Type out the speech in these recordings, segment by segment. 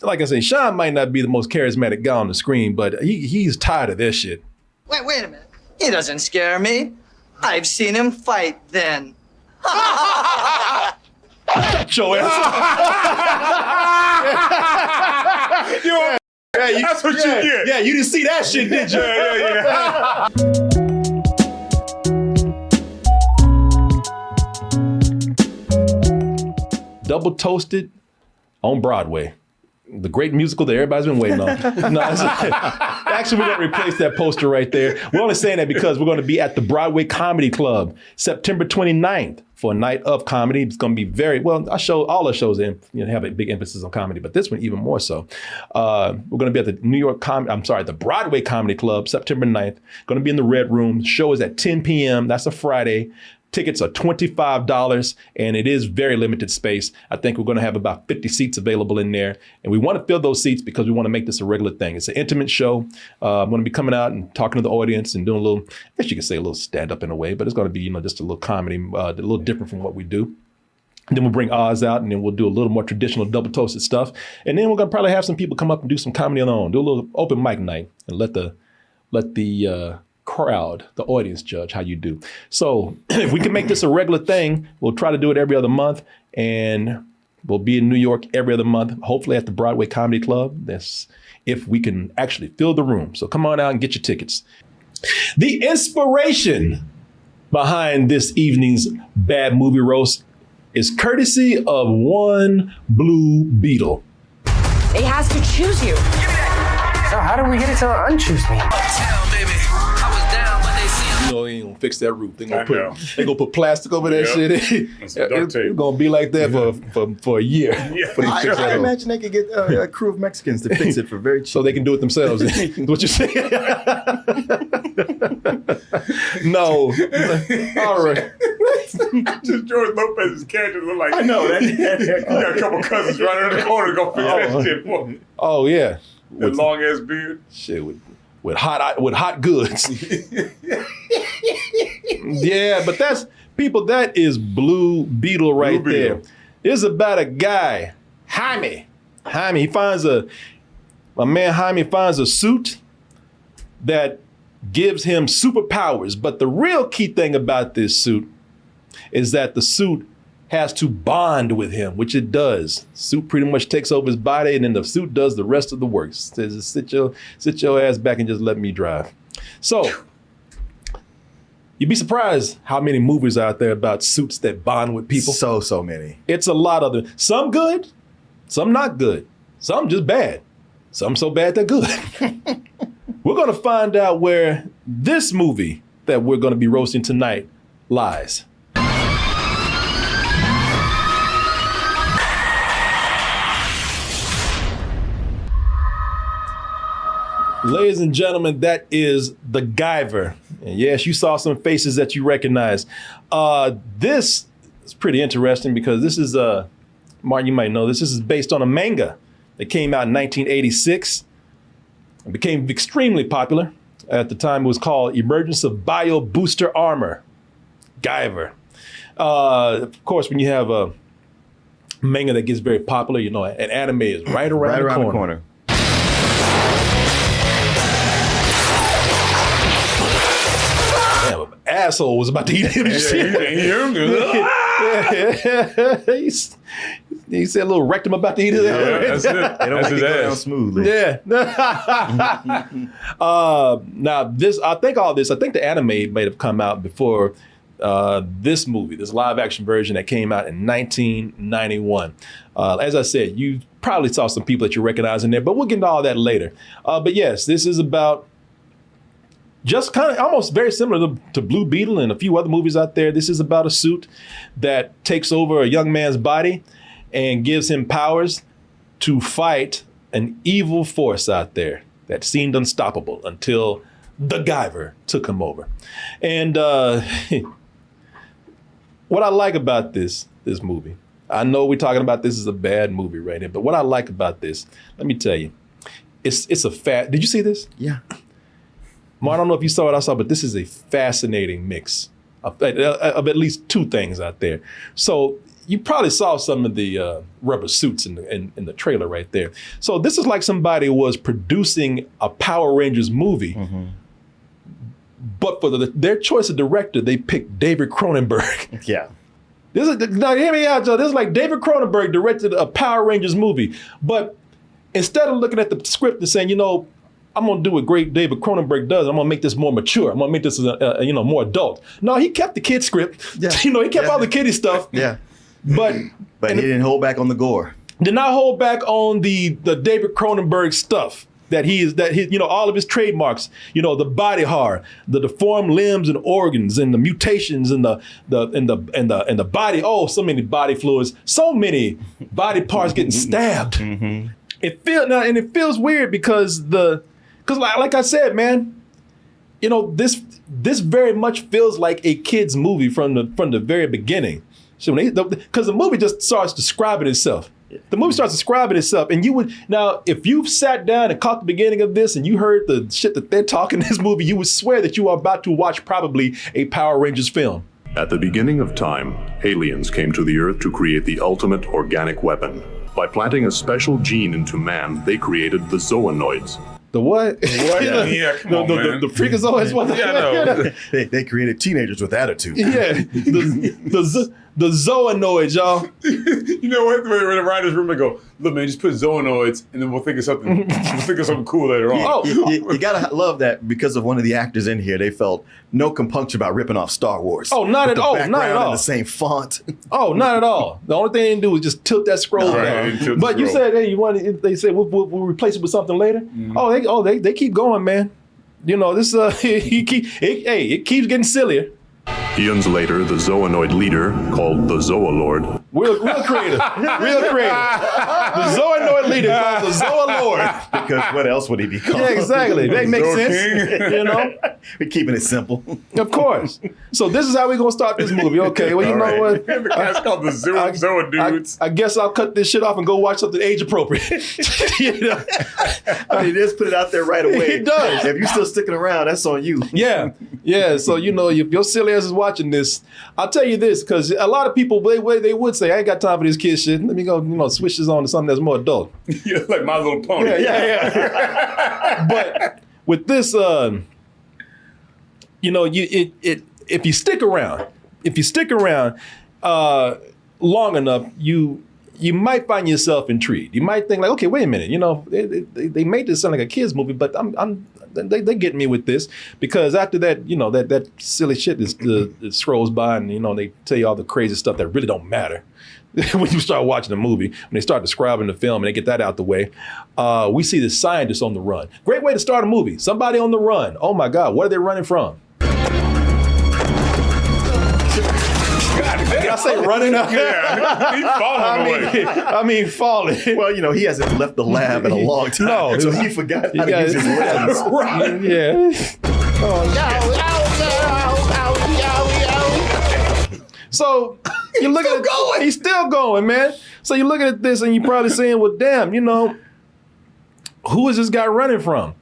like I say, Sean might not be the most charismatic guy on the screen, but he's tired of this shit. Wait a minute. He doesn't scare me. I've seen him fight then. Show ass. That's what you get. Yeah, you didn't see that shit, did you? Yeah. Double Toasted on Broadway. The great musical that everybody's been waiting on. No, actually, we're going to replace that poster right there. We're only saying that because we're going to be at the Broadway Comedy Club September 29th for a night of comedy. It's going to be all the shows have a big emphasis on comedy, but this one even more so. We're going to be at the Broadway Comedy Club September 9th. Going to be in the Red Room. The show is at 10 p.m. That's a Friday. Tickets are $25, and it is very limited space. I think we're going to have about 50 seats available in there, and we want to fill those seats because we want to make this a regular thing. It's an intimate show. I'm going to be coming out and talking to the audience and doing a little, I guess you could say a little stand-up in a way, but it's going to be, just a little comedy, a little different from what we do. And then we'll bring Oz out, and then we'll do a little more traditional double toasted stuff. And then we're going to probably have some people come up and do some comedy on their own, do a little open mic night, and let the crowd, the audience, judge how you do. So if we can make this a regular thing, we'll try to do it every other month, and we'll be in New York every other month, hopefully at the Broadway Comedy Club. That's if we can actually fill the room. So come on out and get your tickets. The inspiration behind this evening's Bad Movie Roast is courtesy of one Blue Beetle. It has to choose you. So how do we get it to unchoose me? They ain't gonna fix that roof. They gonna put plastic over that shit. It's gonna be like that for a year. Yeah. I imagine they could get a crew of Mexicans to fix it for very cheap. So they can do it themselves. What you saying? No. All right. Just George Lopez's character look like. I know that. You got a couple cousins right around the corner to go fix that shit for me. Oh yeah. With long ass beard. Shit with hot goods. Yeah, but that is Blue Beetle right there. It's about a guy, Hamill. He finds a suit that gives him superpowers. But the real key thing about this suit is that the suit has to bond with him, which it does. Suit pretty much takes over his body, and then the suit does the rest of the work. Says, sit your ass back and just let me drive. So you'd be surprised how many movies are out there about suits that bond with people. So many. It's a lot of them. Some good, some not good, some just bad, some so bad they're good. We're gonna find out where this movie that we're gonna be roasting tonight lies. Ladies and gentlemen, that is the Guyver. And yes, you saw some faces that you recognize. This is pretty interesting because this is, Martin, you might know this is based on a manga that came out in 1986 and became extremely popular. At the time, it was called Emergence of Bio Booster Armor, Guyver. Of course, when you have a manga that gets very popular, an anime is right around the corner. Asshole was about to eat him. He said a little rectum about to eat it. Yeah, that's it. They don't make it go down smoothly. Yeah. Now I think the anime might have come out before this movie, this live action version that came out in 1991. As I said, you probably saw some people that you recognize in there, but we'll get into all that later. But yes, this is about just kind of almost very similar to Blue Beetle and a few other movies out there. This is about a suit that takes over a young man's body and gives him powers to fight an evil force out there that seemed unstoppable until the Guyver took him over. And what I like about this movie, I know we're talking about this is a bad movie right here, but what I like about this, let me tell you, it's did you see this? Yeah. I don't know if you saw what I saw, but this is a fascinating mix of at least two things out there. So you probably saw some of the rubber suits in the trailer right there. So this is like somebody was producing a Power Rangers movie, but for their choice of director, they picked David Cronenberg. Yeah. Now hear me out, Joe. This is like David Cronenberg directed a Power Rangers movie, but instead of looking at the script and saying, I'm gonna do what great David Cronenberg does. I'm gonna make this more mature. I'm gonna make this more adult. No, he kept the kid script. Yeah. He kept all the kiddie stuff. Yeah. But he didn't hold back on the gore. Did not hold back on the David Cronenberg stuff that all of his trademarks. The body horror, the deformed limbs and organs, and the mutations, and the body. Oh, so many body fluids, so many body parts getting stabbed. It feels weird because like I said, man, this very much feels like a kid's movie from the very beginning. So because the movie just starts describing itself. The movie starts describing itself, and if you've sat down and caught the beginning of this and you heard the shit that they're talking in this movie, you would swear that you are about to watch probably a Power Rangers film. At the beginning of time, aliens came to the Earth to create the ultimate organic weapon. By planting a special gene into man, they created the zoonoids. The what? Yeah, come on, man. The freakazoids. What? Yeah, no. They created teenagers with attitude. Yeah, the zoonoids, y'all. You know what? When the writers' room, they go, "Look, man, just put zoonoids, and then we'll think of something. Cool later on." Oh, you gotta love that because of one of the actors in here. They felt no compunction about ripping off Star Wars. Oh, not at all. Not at all. In the same font. Oh, not at all. The only thing they didn't do was just tilt that scroll down. But you said, hey, they said we'll replace it with something later. Mm-hmm. They keep going, man. This it keeps getting sillier. Eons later, the zoonoid leader, called the Zoolord, real creative. The zoonoid leader called the Zoolord. Because what else would he be called? Yeah, exactly. That makes sense. We're keeping it simple. Of course. So this is how we're gonna start this movie. Okay. Well, you know what? The cast called the Zoa dudes. I guess I'll cut this shit off and go watch something age appropriate. I mean, just put it out there right away. It does. If you're still sticking around, that's on you. Yeah. So if your silly ass is watching this, I'll tell you this, because a lot of people they would say, I ain't got time for this kid shit. Let me go, switch this on to something that's more adult. Yeah, like My Little Pony. Yeah. But with this, if you stick around long enough, you might find yourself intrigued. You might think like, okay, wait a minute, they made this sound like a kid's movie, but they get me with this, because after that, that silly shit it scrolls by, and they tell you all the crazy stuff that really don't matter. When you start watching the movie, when they start describing the film and they get that out the way, we see the scientist on the run. Great way to start a movie. Somebody on the run. Oh my God, what are they running from? Did I say running up? Yeah, he's falling away. I mean falling. Well, he hasn't left the lab in a long time. No. So he forgot how to use his limbs. Right. Yeah. So you're looking at going. He's still going, man. So you're looking at this and you're probably saying, well, damn, who is this guy running from?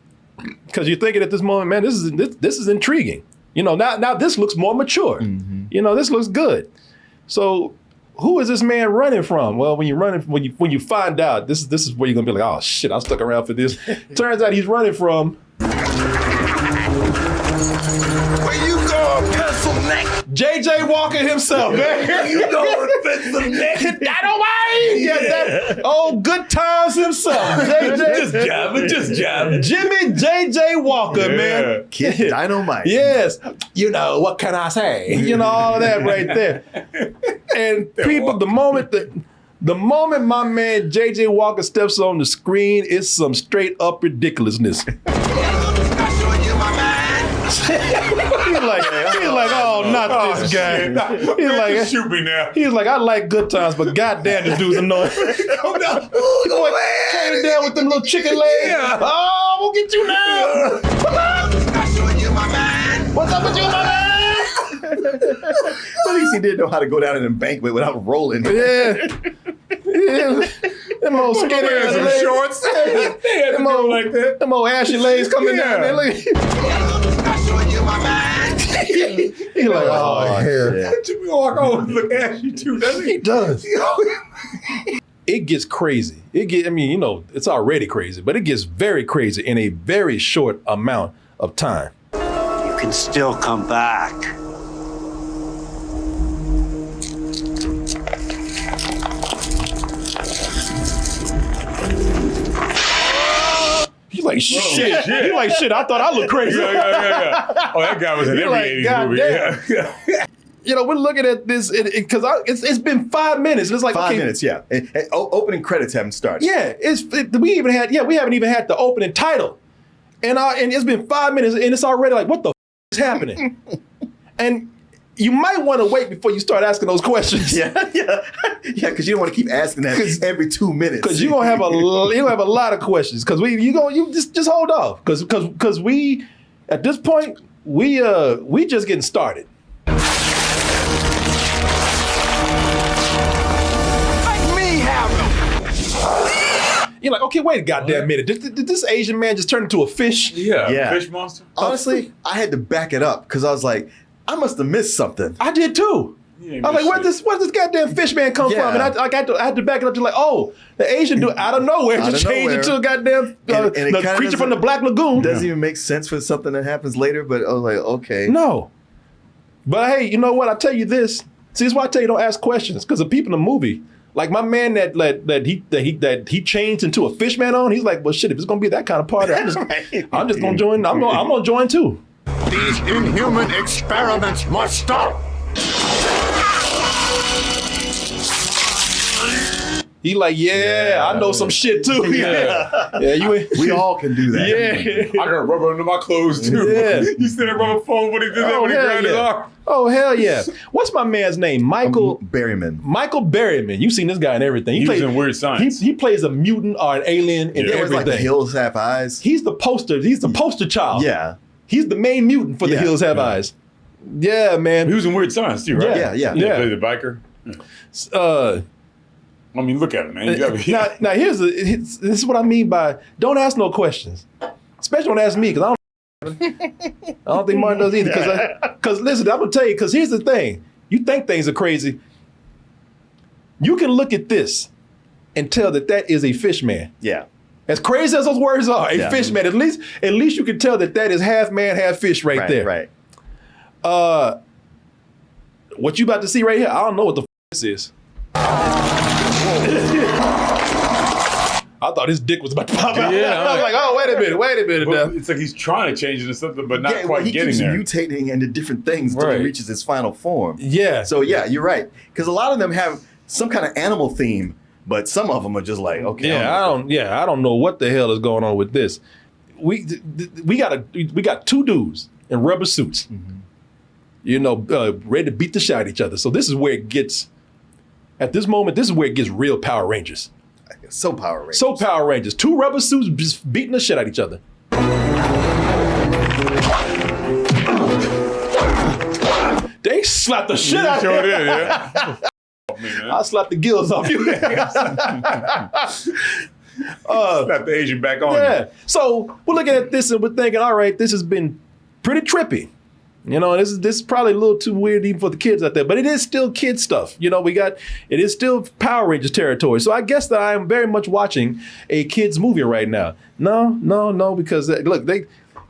Because you're thinking at this moment, man, this is intriguing. Now this looks more mature. Mm-hmm. This looks good. So who is this man running from? Well, when you find out, this is where you're gonna be like, oh shit, I stuck around for this. Turns out he's running from Where you going, pencil neck? J.J. Walker himself, man. You going, pencil neck? That old good times himself. J.J. Just jabbing. Jimmy J.J. Walker, man. Kid Dynamite. Yes. What can I say? All of that right there. And people, the moment my man J.J. Walker steps on the screen, it's some straight up ridiculousness. He's like, oh, not this guy. Shit. He's like, shoot me now. He's like, I like good times, but goddamn, this dude's annoying. Come down. Came down with them little chicken legs. Yeah. Oh, we'll get you now. What's up with you, my man? At least he did know how to go down an embankment without rolling. Yeah. Them old skinny ass Some legs. shorts. They had them all like that. Them old ashy legs coming down there. Look. He like, oh, hair. shit. Jimmy Hawk always look at you too, doesn't he? He does. It gets crazy. I mean, you know, it's already crazy, but it gets very crazy in a very short amount of time. You can still come back. He's like, shit. He like, shit, I thought I looked crazy. Yeah. Oh, that guy was in every like, 80s God movie. damn. Yeah. You know, we're looking at this because it's been 5 minutes. It's like 5 okay, minutes, yeah. And opening credits haven't started. Yeah, we haven't even had the opening title, and it's been 5 minutes, and it's already like, what the is happening? And you might want to wait before you start asking those questions. Yeah, because you don't want to keep asking that every 2 minutes. Because you're gonna have a lot of questions. Because you just hold off. Because we at this point we just getting started. You're like, okay, wait a goddamn minute. Did this Asian man just turn into a fish? Yeah. Fish monster. Honestly, I had to back it up because I was like, I must have missed something. I did too. I was like, where'd this goddamn fish man come from? And I had to back it up to like, oh, the Asian dude out of nowhere just changed into a goddamn the creature from the Black Lagoon. Doesn't even make sense for something that happens later, but I was like, okay. No. But hey, you know what? I tell you this. See, this is why I tell you don't ask questions. Because the people in the movie, like my man that he changed into a fish man on, he's like, well shit, if it's gonna be that kind of party, I'm just gonna join. I'm gonna join too. These inhuman experiments must stop. He like, I know some shit too. We all can do that. Yeah. I got rubber under my clothes too. Yeah. You see that rubber phone when he did that when he grabbed his arm? Oh hell yeah! What's my man's name? Michael Berryman. Michael Berryman. You've seen this guy in everything. He was in Weird Science. He plays a mutant or an alien in Yeah, everything. like the hills have eyes. He's the poster child. Yeah. He's the main mutant for the Yeah. Hills Have Eyes. Yeah, man. He was in Weird Science too, right? Yeah. He played the biker. I mean, look at him, man. You gotta be, now this is what I mean by don't ask no questions. Especially don't ask me, because I don't think Martin does either. Because listen, I'm gonna tell you, because here's the thing. You think things are crazy. You can look at this and tell that is a fish man. Yeah. As crazy as those words are, a fish man, at least you can tell that is half man, half fish right there. Right. What you about to see right here, I don't know what the this is. I thought his dick was about to pop out. Yeah, I was like, oh, wait a minute now. it's like he's trying to change it to something, but not Well, quite he getting keeps there. mutating into different things until Right. he reaches his final form. Yeah. So yeah, you're right. Because a lot of them have some kind of animal theme, but some of them are just like, okay. I don't know what the hell is going on with this. We got two dudes in rubber suits, ready to beat the shit out of each other. So this is where it gets. At this moment, this is where it gets real Power Rangers. So Power Rangers. So Power Rangers. Two rubber suits just beating the shit out of each other. They slapped the shit out of Sure you. did, yeah. I slapped the gills off you. Slap the Asian back on Yeah. you. So we're looking at this and we're thinking, all right, this has been pretty trippy. This is probably a little too weird even for the kids out there, but it is still kid stuff. It is still Power Rangers territory. So I guess that I am very much watching a kids movie right now. No, because look,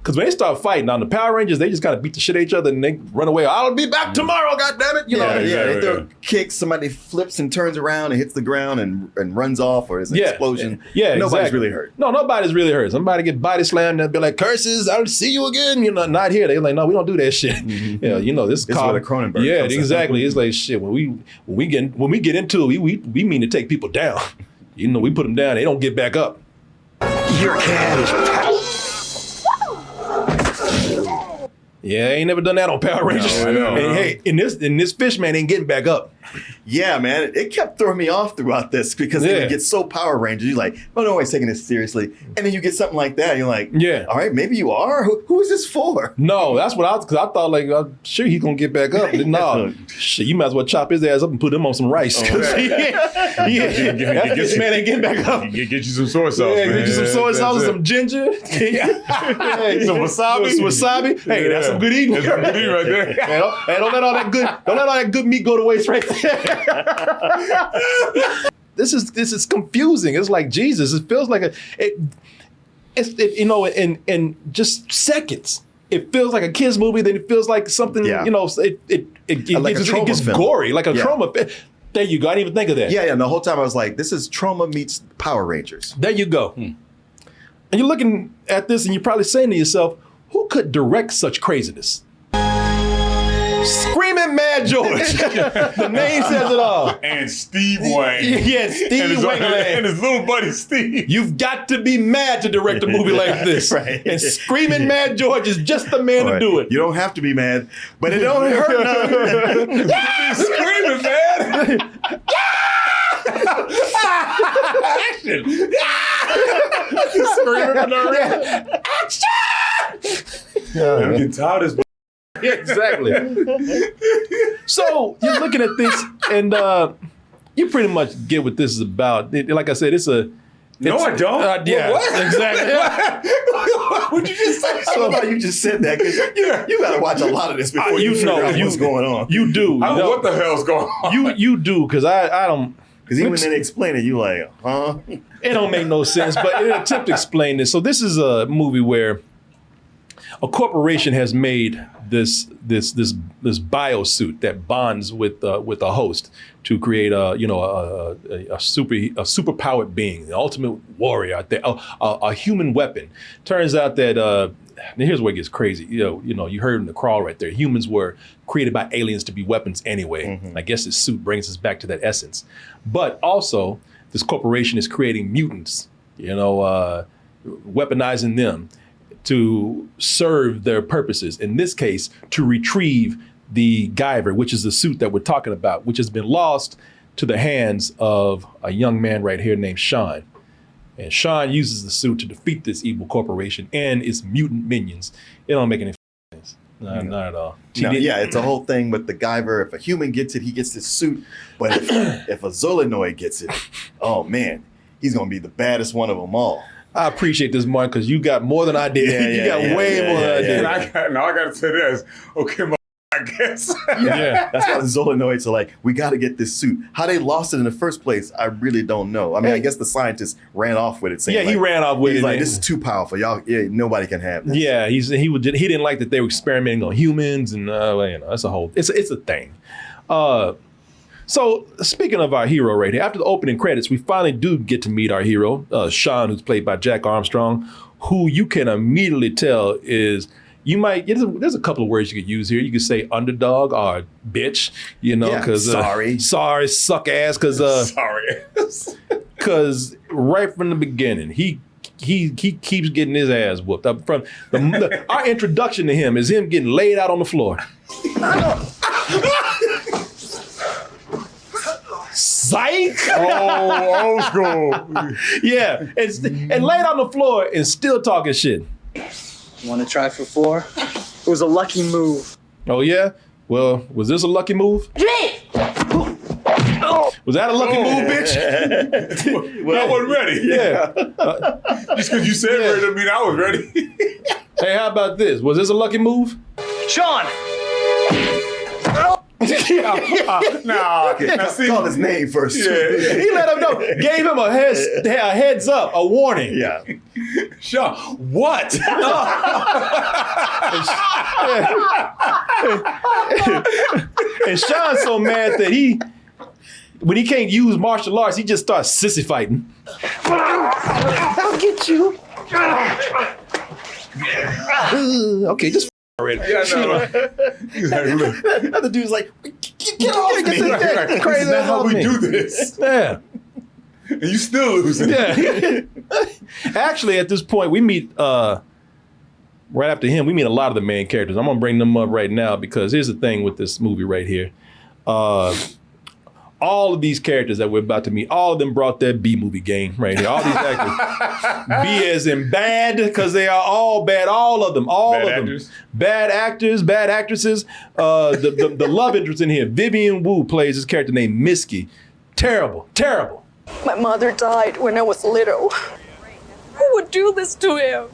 because when they start fighting on the Power Rangers, they just kind of beat the shit out of each other and they run away. I'll be back tomorrow, goddammit. They throw kicks, somebody flips and turns around and hits the ground and runs off, or there's an explosion. Yeah, nobody's exactly. really hurt. No, nobody's really hurt. Somebody get body slammed and be like, curses, I'll see you again. Not here. They're like, no, we don't do that shit. Mm-hmm. This It's where the Cronenberg Yeah, comes in. exactly. It's like shit. When we get into it, we mean to take people down. We put them down. They don't get back up. Your cat is Yeah, I ain't never done that on Power Rangers. I know. And hey, in this fish man ain't getting back up. Yeah, man, it kept throwing me off throughout this because they would get so Power Rangers. You're like, oh, no one's taking this seriously. And then you get something like that. And you're like, all right, maybe you are. Who is this for? No, that's what because I thought like, sure he's gonna get back up. No, shit, you might as well chop his ass up and put him on some rice. That This man ain't getting back up. Get you some soy sauce, man. Get you some soy sauce and some ginger. Some wasabi. Some wasabi. Hey, that's some good eating. That's some good eating right there. Hey, don't let all that good meat go to waste right there. This is confusing. It's like Jesus. It feels like in just seconds. It feels like a kids movie. Then it feels like something. Yeah. It Like a trauma gets film. gory, like a trauma. There you go. I didn't even think of that. Yeah. And the whole time I was like, this is Trauma meets Power Rangers. There you go. And you're looking at this, and you're probably saying to yourself, "Who could direct such craziness?" Screaming Mad George. The name says it all. And Steve Wayne. Yeah, Steve Wayne. And his little buddy Steve. You've got to be mad to direct a movie like this. Right. And Screaming Mad George is just the man to do it. You don't have to be mad, but it don't hurt none. Screaming, man. Action. Screaming for no reason. I'm getting tired of this. Yeah, exactly. So you're looking at this, and you pretty much get what this is about. Like I said, No, I don't. Yeah, What? exactly. What'd you just say? I don't know how you just said that because you got to watch a lot of this before you figure out what's going on. You do. I don't know what the hell's going on. You do, because I don't. Because even when they explain it, you like, huh? It don't make no sense, but in an attempt to explain this. So this is a movie where a corporation has made this biosuit that bonds with a host to create a superpowered being, the ultimate warrior out there, a human weapon. Turns out that here's where it gets crazy. You heard in the crawl right there. Humans were created by aliens to be weapons anyway. Mm-hmm. I guess this suit brings us back to that essence. But also, this corporation is creating mutants. Weaponizing them to serve their purposes. In this case, to retrieve the Guyver, which is the suit that we're talking about, which has been lost to the hands of a young man right here named Sean. And Sean uses the suit to defeat this evil corporation and its mutant minions. It don't make any sense. Not at all. It's a whole thing with the Guyver. If a human gets it, he gets this suit. But if a Zolanoid gets it, oh man, he's going to be the baddest one of them all. I appreciate this, Mark, because you got more than I did. You got way more than I did. I got to say this. Okay, I guess. That's why the Zolanoids are like, we got to get this suit. How they lost it in the first place, I really don't know. I mean, I guess the scientist ran off with it. Saying, he ran off with it. He's like, this is too powerful. Y'all, nobody can have this. Yeah, he didn't like that they were experimenting on humans, and it's a thing. So speaking of our hero right here, after the opening credits, we finally do get to meet our hero, Sean, who's played by Jack Armstrong, who you can immediately tell is. There's a couple of words you could use here. You could say underdog or bitch, because sorry, suck ass, because because right from the beginning he keeps getting his ass whooped. From our introduction to him is him getting laid out on the floor. Psych! Oh, old school. Yeah, and laid on the floor and still talking shit. Want to try for 4? It was a lucky move. Oh, yeah? Well, was this a lucky move? Was that a lucky move, bitch? Well, I wasn't ready. Yeah. Just because you said ready doesn't mean I was ready. Hey, how about this? Was this a lucky move? Sean! Call his name first. Yeah. He let him know. Gave him a heads up, a warning. Yeah. Sean, what? And Sean's so mad that when he can't use martial arts, he just starts sissy fighting. I'll get you. Okay, just already. Yeah, no. The other dude's like, get off me. Crazy. That's how we do this. Yeah. And you still losing. Yeah. Actually, at this point, we meet right after him. We meet a lot of the main characters. I'm gonna bring them up right now because here's the thing with this movie right here. All of these characters that we're about to meet, all of them brought that B-movie game right here. All these actors. B as in bad, because they are all bad. All of them. Bad actors. Bad actors, bad actresses. The love interest in here, Vivian Wu plays this character named Misky. Terrible. My mother died when I was little. Who would do this to him?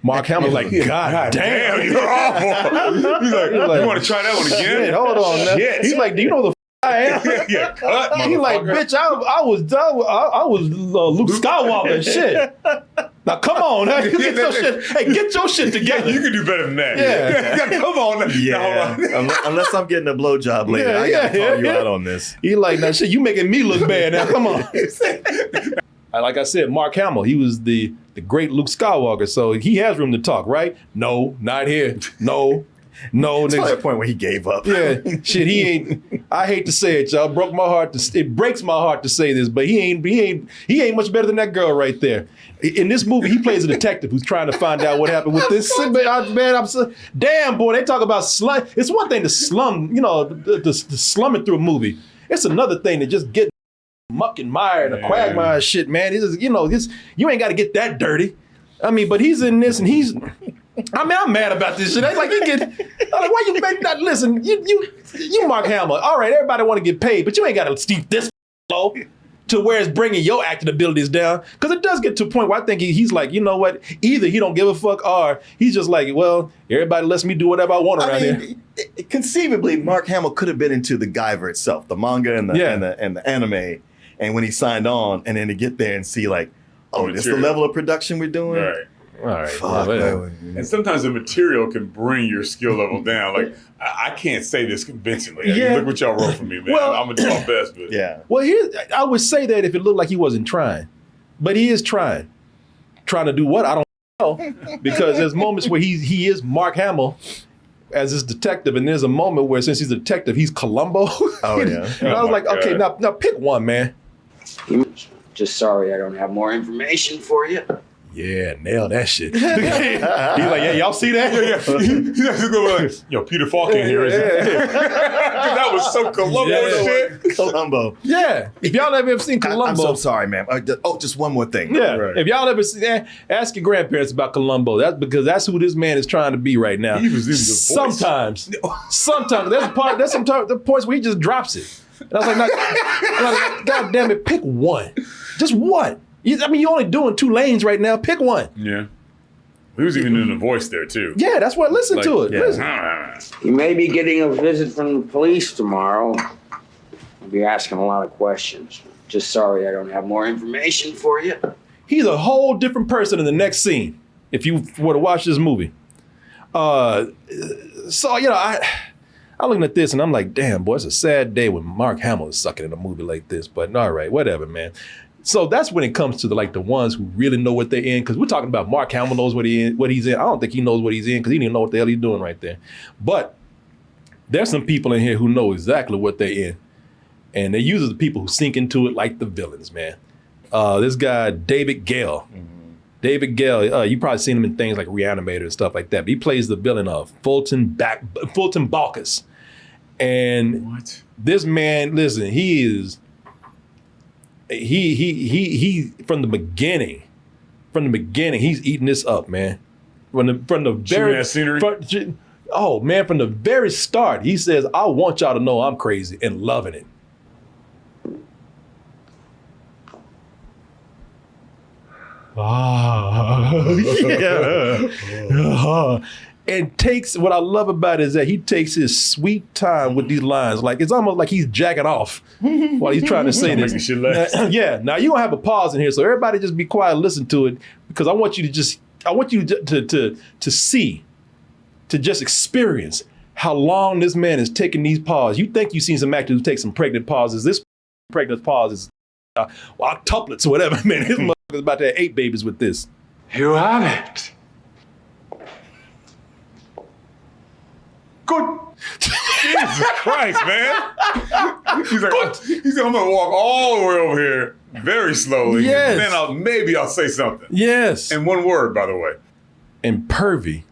Mark Hamill like, God damn, you're awful. He's like, you want to try that one again? Shit, hold on. Now. He's like, do you know the I am? Yeah, cut, He's like, bitch, I was Luke Skywalker. Shit. Now come on, now, get your shit. Hey, get your shit together. You can do better than that. Yeah. Come on. Yeah. Unless I'm getting a blowjob later, I gotta call you out on this. He like, now shit, you making me look bad now. Come on. Like I said, Mark Hamill, he was the great Luke Skywalker, so he has room to talk, right? No, not here. No. It's probably a point where he gave up. Yeah, shit, he ain't. I hate to say it, y'all. Broke my heart. It breaks my heart to say this, but he ain't much better than that girl right there. In this movie, he plays a detective who's trying to find out what happened with this. Man, I'm so damn boy. They talk about slum. It's one thing to slum, to slumming through a movie. It's another thing to just get muck and mire and a quagmire shit, man. It's you ain't got to get that dirty. I mean, but he's in this and he's. I mean, I'm mad about this shit. It's like why you make that? Listen, you Mark Hamill. All right, everybody want to get paid, but you ain't got to steep this low to where it's bringing your acting abilities down. Because it does get to a point where I think he's like, you know what? Either he don't give a fuck, or he's just like, well, everybody lets me do whatever I want around here. Conceivably, Mark Hamill could have been into the Guyver itself, the manga and the anime, and when he signed on, and then to get there and see like, oh, this is the level of production we're doing. Right. All right. Fuck, and sometimes the material can bring your skill level down. Like, I can't say this convincingly. Look what y'all wrote for me, man. Well, I'm going to do my best. But. Yeah. Well, I would say that if it looked like he wasn't trying. But he is trying. Trying to do what? I don't know. Because there's moments where he is Mark Hamill as his detective, and there's a moment where since he's a detective, he's Columbo. Oh, yeah. And I was like, okay, now pick one, man. Just sorry I don't have more information for you. Yeah, nail that shit. He's like, yeah, y'all see that? Yeah. Yo, Peter Falk in here. That was so Columbo shit. Columbo. Yeah. If y'all ever seen Columbo. I'm so sorry, man. Just one more thing. Yeah. Right. If y'all ever see that, ask your grandparents about Columbo. That's because that's who this man is trying to be right now. He was in the voice. Sometimes. There's some points where he just drops it. And I was like, God damn it, pick one. Just one. I mean, you're only doing 2 lanes right now. Pick one. Yeah. He was even in the voice there, too. Yeah, that's what. Listen to it. Yeah. Listen. You may be getting a visit from the police tomorrow. I'll be asking a lot of questions. Just sorry I don't have more information for you. He's a whole different person in the next scene, if you were to watch this movie. So, I'm looking at this and I'm like, damn, boy, it's a sad day when Mark Hamill is sucking in a movie like this. But all right, whatever, man. So that's when it comes to the ones who really know what they're in, because we're talking about Mark Hamill knows what he's in. I don't think he knows what he's in because he didn't know what the hell he's doing right there. But there's some people in here who know exactly what they're in, and they use the people who sink into it like the villains, man. This guy David Gale. Mm-hmm. David Gale, you probably seen him in things like Reanimator and stuff like that. But he plays the villain of Fulton Balkus, and this man, listen, he is. He from the beginning, he's eating this up, man. From the very scenery. From the very start, he says, "I want y'all to know I'm crazy," and loving it. And takes what I love about it is that he takes his sweet time with these lines. Like it's almost like he's jacking off while he's trying to say this. Now you gonna have a pause in here, so everybody just be quiet and listen to it, because I want you to see, to just experience how long this man is taking these pauses. You think you've seen some actors who take some pregnant pauses. This pregnant pause is octuplets or whatever. Man, his motherfucker's about to have 8 babies with this. You have it. Good. Jesus Christ, man. He's like, I'm gonna walk all the way over here very slowly. Yes. And then I'll say something. Yes. And one word, by the way. And Pervy.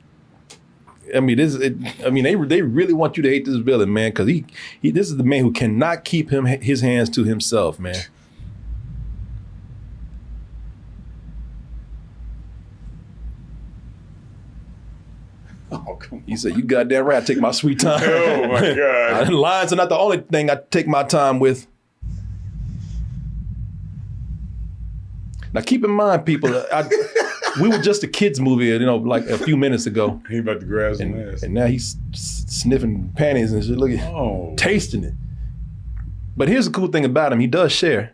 I mean, they really want you to hate this villain, man, because this is the man who cannot keep his hands to himself, man. Oh, come on. He said, "You goddamn right, I take my sweet time." Oh my God. Lions are not the only thing I take my time with. Now keep in mind, people, we were just a kids movie, like a few minutes ago. He about to grab some ass. And now he's sniffing panties and shit. Look at tasting it. But here's the cool thing about him. He does share.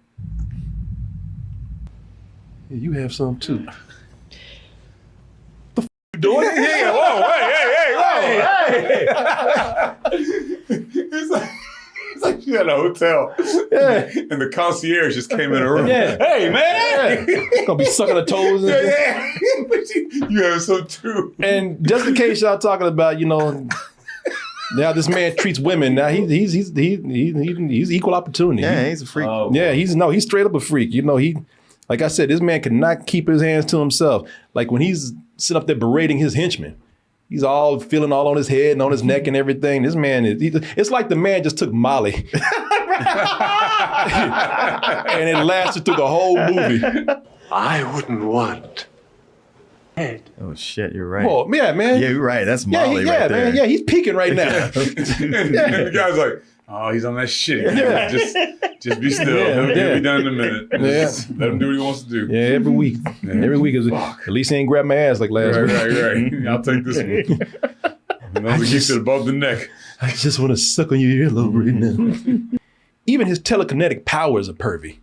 Yeah, you have some too. The f you doing? Yeah, whoa, hey. It's like she had a hotel. Yeah. And the concierge just came in the room. Yeah. Hey, man. Yeah. Gonna be sucking her toes. And Yeah. You have some too. And just in case y'all talking about, now this man treats women. Now he's equal opportunity. Yeah, he's a freak. Yeah, he's straight up a freak. Like I said, this man cannot keep his hands to himself. Like when he's sitting up there berating his henchmen, he's all feeling all on his head and on his neck and everything. This man it's like the man just took Molly. And it lasted through the whole movie. I wouldn't want. Oh shit, you're right. Oh, yeah, man. Yeah, you're right. That's Molly right there. Man. Yeah, he's peaking right now. And the guy's like, oh, he's on that shit. Yeah. Just be still. He'll be done in a minute. Yeah. Let him do what he wants to do. Yeah, every week. Yeah. Every week is at least he ain't grabbed my ass like last week. Right. I'll take this one. And those keeps it above the neck. I just want to suck on your earlobe right now. Even his telekinetic powers are pervy.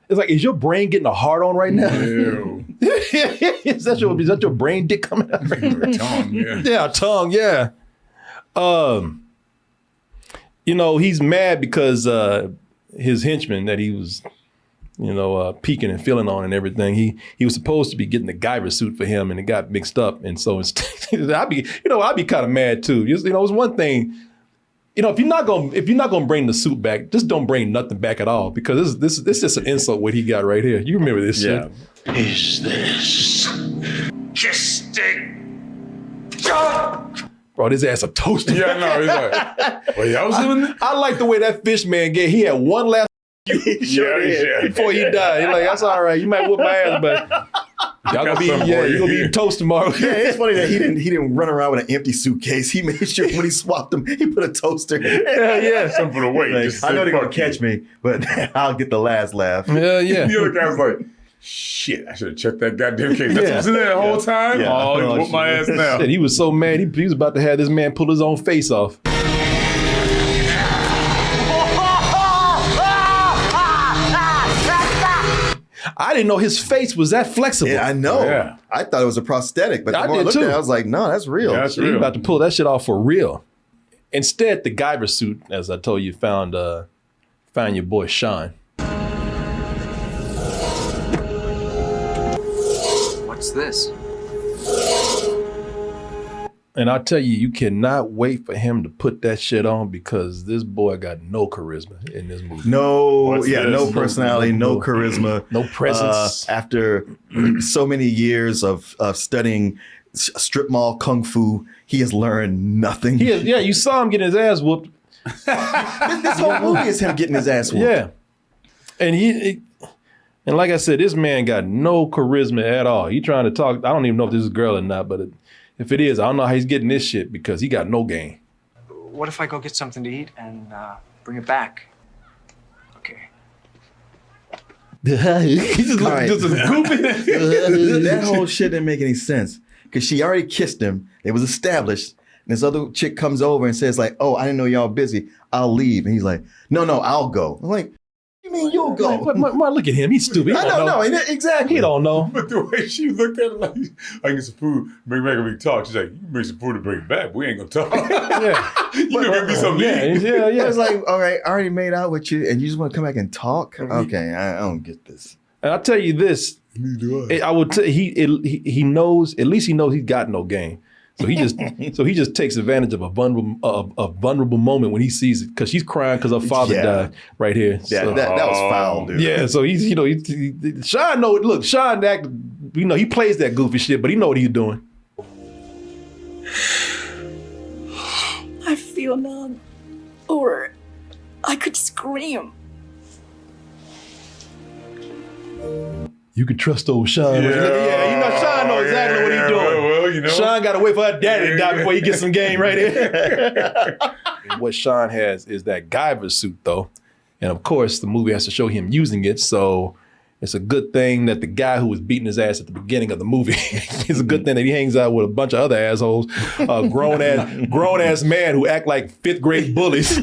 It's like, is your brain getting a hard on right now? Ew. is that your brain dick coming out right now? Tongue, yeah. Yeah, tongue, yeah. He's mad because his henchman that he was, peeking and feeling on and everything. He was supposed to be getting the Guyver suit for him, and it got mixed up. And so I'd be kind of mad too. It's one thing. If you're not gonna bring the suit back, just don't bring nothing back at all, because this is just an insult what he got right here. You remember this shit? Is this just a joke? Brought his ass a toaster. Yeah, no, he's like, well, y'all was doing that? I like the way that fish man he had one last before he died. He's like, that's all right. You might whoop my ass, but y'all gonna be eating toast tomorrow. Yeah, it's funny that he didn't run around with an empty suitcase. He made sure when he swapped them, he put a toaster in. Yeah. Something for the weight. Like, I know they're gonna catch me, but I'll get the last laugh. Yeah. The other guy's like, shit, I should have checked that goddamn case. That's what was in there the whole time? Yeah. Oh, he whooped my ass now. Shit, he was so mad. He was about to have this man pull his own face off. I didn't know his face was that flexible. Yeah, I know. Yeah. I thought it was a prosthetic, but the more I looked at it, I was like, no, that's real. Yeah, that's He's real. about to pull that shit off for real. Instead, the Guyver suit, as I told you, found your boy Sean. What's this? And I tell you, you cannot wait for him to put that shit on, because this boy got no charisma in this movie. No this? personality, no charisma, no presence. After so many years of studying strip mall kung fu, he has learned nothing. You saw him getting his ass whooped. This whole movie is him getting his ass whooped. Yeah, and and like I said, this man got no charisma at all. He trying to talk. I don't even know if this is a girl or not, but if it is, I don't know how he's getting this shit, because he got no game. What if I go get something to eat and bring it back? Okay. He's just looking just as goofy. That whole shit didn't make any sense, because she already kissed him. It was established. And this other chick comes over and says like, oh, I didn't know y'all busy. I'll leave. And he's like, no, I'll go. I'm like, what do you mean you'll go? Like, look at him. He's stupid. I don't know. Exactly. He don't know. But the way she looked at it, like, I get some food, bring back and we talk. She's like, you bring some food and bring it back. We ain't gonna talk. Yeah. You gonna give me something to eat. Yeah. I was like, all right, I already made out with you, and you just want to come back and talk? Okay, I don't get this. And I'll tell you this. Neither do I. I would tell he knows, at least he knows he's got no game. So he just takes advantage of a vulnerable moment when he sees it, because she's crying because her father died right here. Yeah, So, that was foul, dude. yeah, so he's Sean know it. Look, Sean act, he plays that goofy shit, but he know what he's doing. I feel numb. Or I could scream. You can trust old Sean. Yeah, Sean knows exactly what he's doing. Well, Sean got to wait for her daddy to die before he gets some game right here. What Sean has is that Guyver suit, though. And of course, the movie has to show him using it. So it's a good thing that the guy who was beating his ass at the beginning of the movie, it's a good thing that he hangs out with a bunch of other assholes, grown ass man who act like 5th grade bullies. A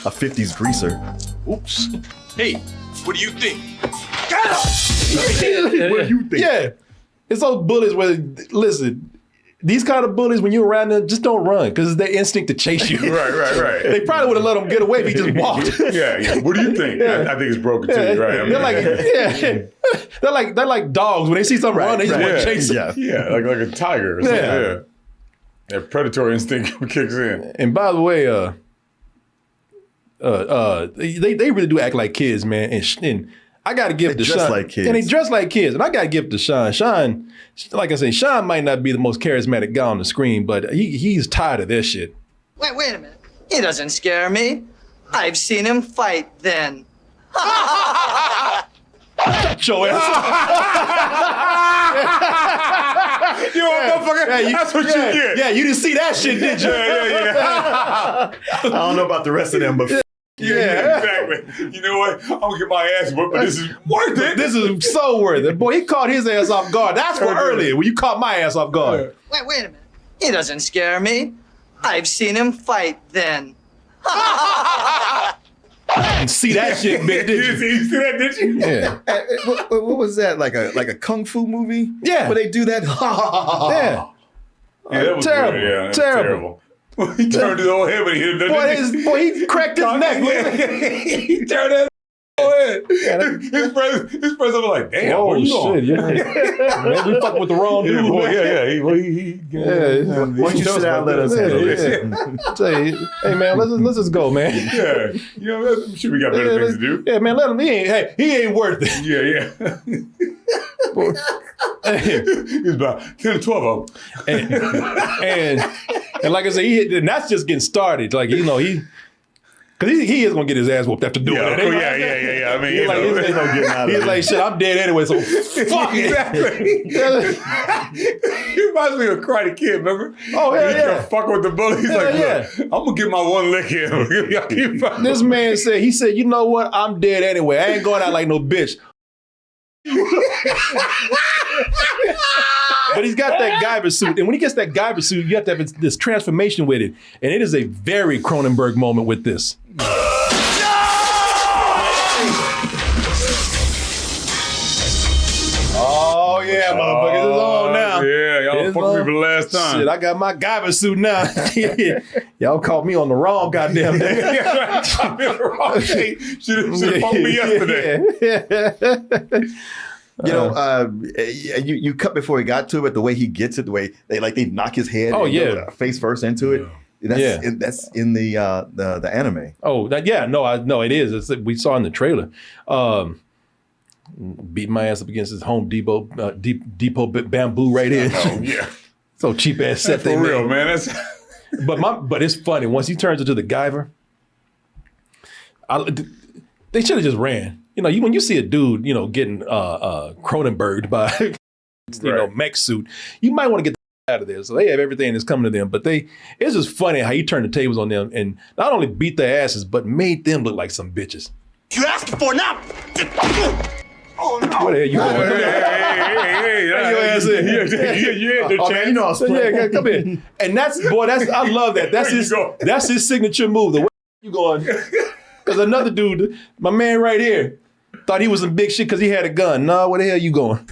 50s greaser. Oops. Hey, what do you think? What do you think? Yeah. It's those bullies where, listen, these kind of bullies, when you're around them, just don't run because it's their instinct to chase you. Right. They probably would have let him get away if he just walked. Yeah. What do you think? I think it's broken too, right? I mean, they're like dogs. When they see something run, they just want to chase them. Yeah, like a tiger or something. Yeah. That predatory instinct kicks in. And by the way, they really do act like kids, man. And I got to give it to Sean. Like kids. And they dress like kids. And I got to give it to Sean. Sean, like I said, Sean might not be the most charismatic guy on the screen, but he's tired of this shit. Wait a minute. He doesn't scare me. I've seen him fight then. Shut your ass up. You motherfucker, that's what you get. Yeah, you didn't see that shit, did you? Yeah. I don't know about the rest of them, but Yeah, exactly. You know what? I'm gonna get my ass whooped, but this is worth it. This is so worth it. Boy, he caught his ass off guard. That's for earlier, when you caught my ass off guard. Wait a minute. He doesn't scare me. I've seen him fight then. See that shit, bitch, did you? You see that, did you? Yeah. what was that? Like a kung fu movie? Yeah. Where they do that? Yeah. Yeah, that was Terrible. Good. Yeah, that was Terrible. He turned his old head, but he hit it. Boy, he cracked his neck. He turned his old head. His president was like, damn, Oh, where you shit, going? yeah. Man, we fucking with the wrong dude. Yeah, boy, yeah. Why don't you sit down and let us handle this? Say, hey man, let's just go, man. Yeah, you know, I'm sure we got better things to do. Yeah, man, let him. He ain't worth it. Yeah. He's about 10 or 12 of them. And like I said, and that's just getting started. Like, you know, because he is gonna get his ass whooped after doing it. Yeah. I mean, He's like, There's no getting out of he's it. like, shit, I'm dead anyway, so fuck it. Exactly. He reminds me of a Karate Kid, remember? Oh, hell He yeah. kept fucking with the bully. He's Hell like, yeah. look, I'm gonna get my one lick here. This man said, you know what? I'm dead anyway. I ain't going out like no bitch. But he's got that Guyver suit. And when he gets that Guyver suit, you have to have this transformation with it. And it is a very Cronenberg moment with this. Oh, yeah, motherfuckers. It's on now. Yeah, y'all It's fucked me on. for the last time. Shit, I got my Guyver suit now. Y'all caught me on the wrong goddamn day. Should have fucked me yesterday. You know, you cut before he got to it, but the way he gets it, the way they knock his head face first into it. That's in the anime. Oh, no, it is. We saw in the trailer. Beat my ass up against this Home Depot bamboo right here. Oh, yeah. So cheap ass set they For real, made. man. That's But it's funny. Once he turns into the Guyver, they should have just ran. You know, when you see a dude, getting Cronenberged by mech suit, you might want to get the out of there. So they have everything that's coming to them. But it's just funny how he turned the tables on them and not only beat their asses, but made them look like some bitches. You asked for now. Oh no! What the hell you going? Hey, your ass in. You had the Oh, man, chance. you know I was playing. Yeah, come in. And that's I love that. That's his signature move. The way you going? Because another dude, my man right here, thought he was some big shit because he had a gun. Nah, where the hell you going?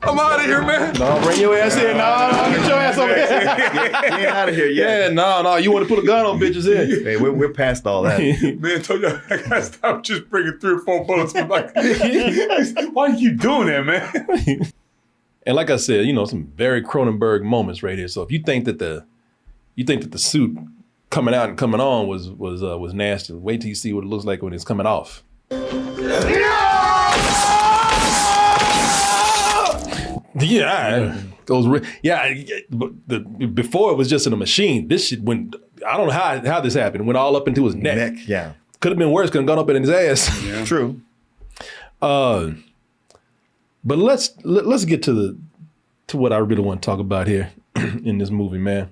I'm out of here, man. No, bring your ass in. No, get your ass over here. He ain't out of here yet. Yeah, no, you want to put a gun on bitches here. Hey, we're past all that. Man, told you I gotta stop just bringing 3 or 4 bullets. I'm like, why are you doing that, man? And like I said, some very Cronenberg moments right here. So if you think that the suit coming out and coming on was nasty, wait till you see what it looks like when it's coming off. Yeah, before it was just in a machine. This shit went. I don't know how this happened. It went all up into his neck. Yeah. Could have been worse. Could have gone up in his ass. Yeah. True. But let's get to what I really want to talk about here in this movie, man.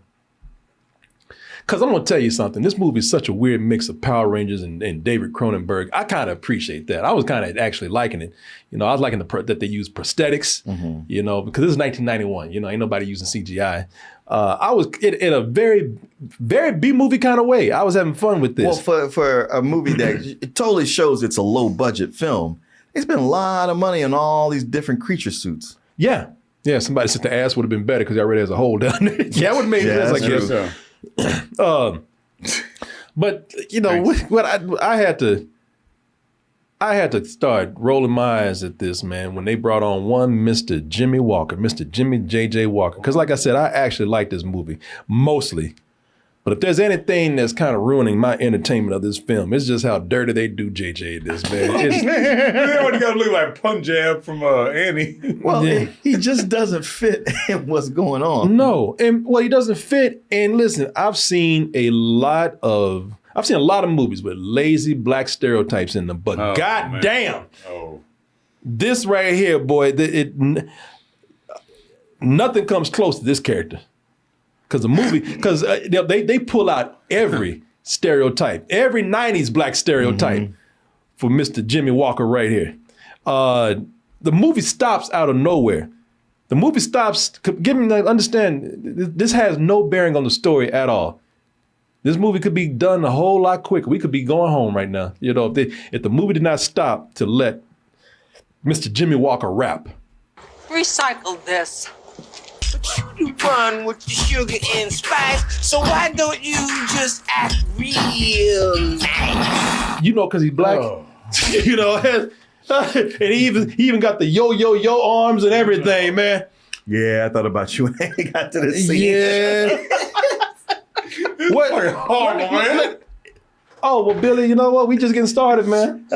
Because I'm going to tell you something. This movie is such a weird mix of Power Rangers and David Cronenberg. I kind of appreciate that. I was kind of actually liking it. You know, I was liking that they use prosthetics, you know, because this is 1991. You know, ain't nobody using CGI. I was in a very, very B-movie kind of way. I was having fun with this. Well, for a movie that it totally shows it's a low-budget film, they spent a lot of money on all these different creature suits. Yeah. Yeah, somebody said the ass would have been better because he already has a hole down there. Yeah, it would have made sense, I guess. But you know what? I had to start rolling my eyes at this, man, when they brought on one Mr. Jimmy Walker, Mr. Jimmy J.J. Walker. Because like I said, I actually like this movie mostly. But if there's anything that's kind of ruining my entertainment of this film, it's just how dirty they do JJ in this, man. They already got to look like Punjab from Annie. Well, he just doesn't fit in what's going on. No, and well, he doesn't fit. And listen, I've seen a lot of movies with lazy black stereotypes in them, but goddamn, this right here, boy, nothing comes close to this character. Because they pull out every stereotype, every 90s black stereotype for Mr. Jimmy Walker right here. The movie stops out of nowhere. The movie stops, give me to understand, this has no bearing on the story at all. This movie could be done a whole lot quicker. We could be going home right now. You know, if the movie did not stop to let Mr. Jimmy Walker rap. Recycle this. But you do run with the sugar and spice, so why don't you just act real nice? You know, because he's black. You know, and he even got the yo arms and everything, man. Yeah, I thought about you when I got to the scene. Yeah. What? Horrible, man. Oh, well, Billy, you know what? We just getting started, man.